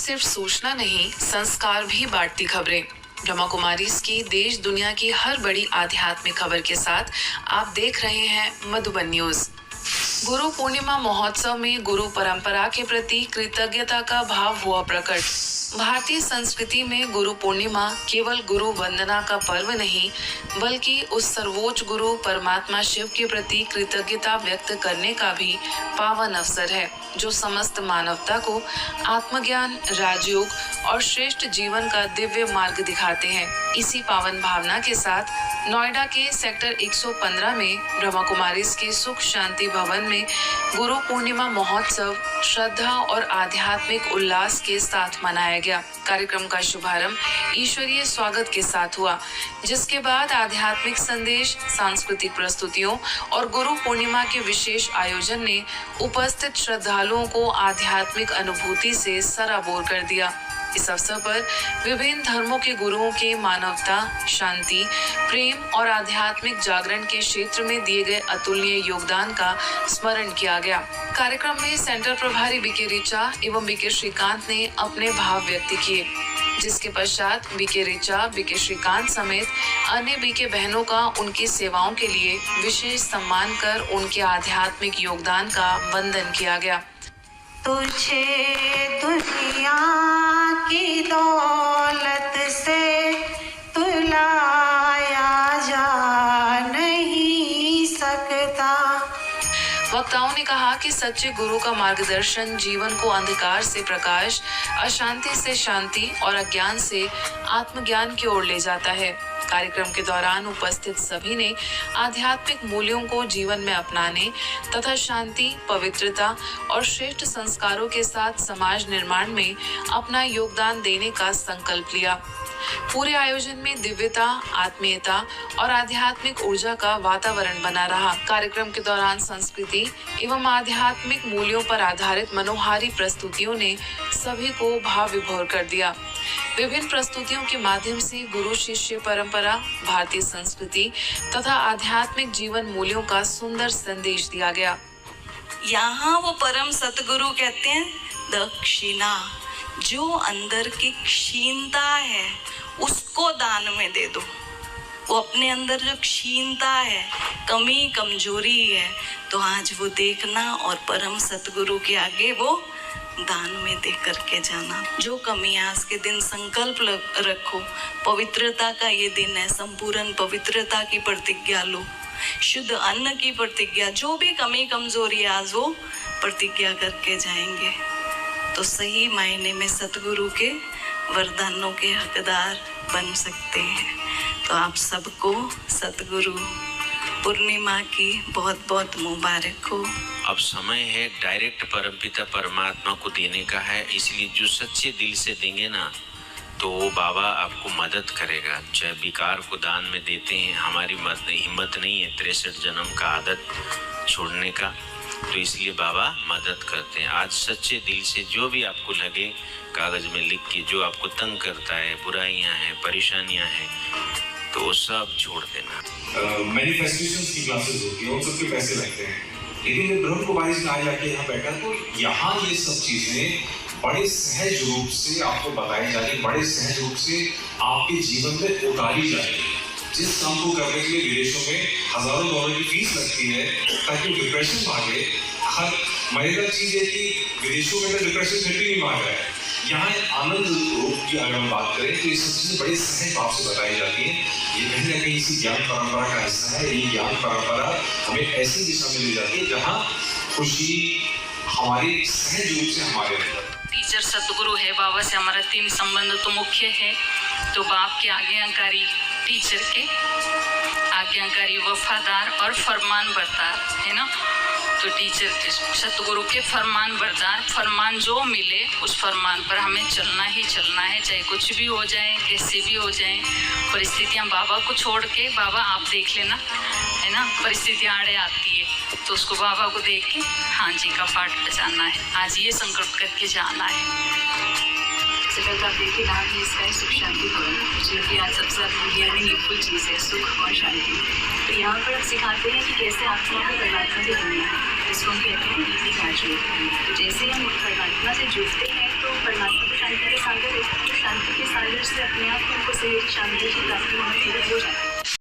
सिर्फ सूचना नहीं, संस्कार भी बांटती खबरें। ब्रह्मा कुमारी की देश दुनिया की हर बड़ी आध्यात्मिक खबर के साथ आप देख रहे हैं मधुबन न्यूज। गुरु पूर्णिमा महोत्सव में गुरु परंपरा के प्रति कृतज्ञता का भाव हुआ प्रकट। भारतीय संस्कृति में गुरु पूर्णिमा केवल गुरु वंदना का पर्व नहीं, बल्कि उस सर्वोच्च गुरु परमात्मा शिव के प्रति कृतज्ञता व्यक्त करने का भी पावन अवसर है, जो समस्त मानवता को आत्मज्ञान, राजयोग और श्रेष्ठ जीवन का दिव्य मार्ग दिखाते हैं। इसी पावन भावना के साथ नोएडा के सेक्टर 115 में ब्रह्मा कुमारीज के सुख शांति भवन में गुरु पूर्णिमा महोत्सव श्रद्धा और आध्यात्मिक उल्लास के साथ मनाया गया। कार्यक्रम का शुभारंभ ईश्वरीय स्वागत के साथ हुआ, जिसके बाद आध्यात्मिक संदेश, सांस्कृतिक प्रस्तुतियों और गुरु पूर्णिमा के विशेष आयोजन ने उपस्थित श्रद्धालुओं को आध्यात्मिक अनुभूति से सराबोर कर दिया। इस अवसर पर विभिन्न धर्मों के गुरुओं के मानवता, शांति, प्रेम और आध्यात्मिक जागरण के क्षेत्र में दिए गए अतुलनीय योगदान का स्मरण किया गया। कार्यक्रम में सेंटर प्रभारी बीके ऋचा एवं बीके श्रीकांत ने अपने भाव व्यक्त किए, जिसके पश्चात बीके ऋचा, बीके श्रीकांत समेत अन्य बीके बहनों का उनकी सेवाओं के लिए विशेष सम्मान कर उनके आध्यात्मिक योगदान का वंदन किया गया। तुझे दुनिया की दौलत से तुलाया जा नहीं सकता। वक्ताओं ने कहा कि सच्चे गुरु का मार्गदर्शन जीवन को अंधकार से प्रकाश, अशांति से शांति और अज्ञान से आत्मज्ञान की ओर ले जाता है। कार्यक्रम के दौरान उपस्थित सभी ने आध्यात्मिक मूल्यों को जीवन में अपनाने तथा शांति, पवित्रता और श्रेष्ठ संस्कारों के साथ समाज निर्माण में अपना योगदान देने का संकल्प लिया। पूरे आयोजन में दिव्यता, आत्मीयता और आध्यात्मिक ऊर्जा का वातावरण बना रहा। कार्यक्रम के दौरान संस्कृति एवं आध्यात्मिक मूल्यों पर आधारित मनोहारी प्रस्तुतियों ने सभी को भाव विभोर कर दिया। विभिन्न प्रस्तुतियों के माध्यम से गुरु शिष्य परंपरा, भारतीय संस्कृति तथा आध्यात्मिक जीवन मूल्यों का सुंदर संदेश दिया गया। यहाँ वो परम सतगुरु कहते हैं, दक्षिणा, जो अंदर की क्षीणता है उसको दान में दे दो। वो अपने अंदर जो क्षीणता है, कमी, कमजोरी है, तो आज वो देखना और परम सतगुरु के आगे वो दान में दे करके जाना। जो कमी आज के दिन संकल्प रखो, पवित्रता का ये दिन है, संपूर्ण पवित्रता की प्रतिज्ञा लो, शुद्ध अन्न की प्रतिज्ञा, जो भी कमी कमजोरी आज वो प्रतिज्ञा करके जाएंगे तो सही मायने में सतगुरु के वरदानों के हकदार बन सकते हैं। तो आप सबको सतगुरु पूर्णिमा की बहुत बहुत मुबारक हो। अब समय है डायरेक्ट परमपिता परमात्मा को देने का है, इसलिए जो सच्चे दिल से देंगे ना तो वो बाबा आपको मदद करेगा। चाहे विकार को दान में देते हैं, हमारी हिम्मत नहीं है 63 जन्म का आदत छोड़ने का, तो इसलिए बाबा मदद करते हैं। आज सच्चे दिल से जो भी आपको लगे कागज में लिख के, जो आपको तंग करता है, बुराइयां हैं, परेशानियां हैं, तो वो सब छोड़ देना। मैनिफेस्टेशंस की क्लासेस होती है, उन सबके पैसे लगते हैं, लेकिन जब ब्रह्म कुमारी ने आज आके यहाँ बैठा तो यहाँ ये सब चीजें बड़े सहज रूप से आपको बताई जा रही, बड़े सहज रूप से आपके जीवन में उतारी जाएगी। जिस काम को करने के लिए विदेशों में हजारों डॉलर की फीस लगती है ताकि डिप्रेशन भागे, हर मजेदार चीज है कि विदेशों में तो डिप्रेशन फिर भी नहीं भाग रहा है। यहाँ आनंद रूप की अगर हम बात करें तो ये सब चीजें बड़े सहज भाव से बताई जाती हैं। ये कहीं ना कहीं इसी ज्ञान परंपरा का हिस्सा है। ये ज्ञान परंपरा हमें ऐसी दिशा में ले जाती है जहाँ खुशी हमारे सहज रूप से हमारे अंदर। टीचर सतगुरु है, बाबा से हमारा 3 संबंध तो मुख्य है। तो बाप के आज्ञाकारी, टीचर के आज्ञाकारी, वफादार और फरमान बरदार है ना। तो टीचर के, सतगुरु के फरमान बरदार, फरमान जो मिले उस फरमान पर हमें चलना ही चलना है, चाहे कुछ भी हो जाए, कैसे भी हो जाए। परिस्थितियाँ बाबा को छोड़ के, बाबा आप देख लेना है ना, परिस्थितियाँ आड़े आती है तो उसको बाबा को देख के हाँ जी का पाठ बजाना है, आज ये संकल्प करके जाना है। सफलता देखिए नाम ही इसका है सुख शांति भवन, जो कि आज सबसे दुनिया में नीडफुल चीज़ है, सुख और शांति। तो यहाँ पर हम सिखाते हैं कि कैसे आत्मा को परमात्मा से जुड़ना है, इसको हम कहते हैं इजी ग्रेजुएट। तो जैसे हम परमात्मा से जुड़ते हैं तो परमात्मा को शांति अंदर से अपने आप उनको सहेज शांति की प्राप्ति होना शुरू हो जाती है।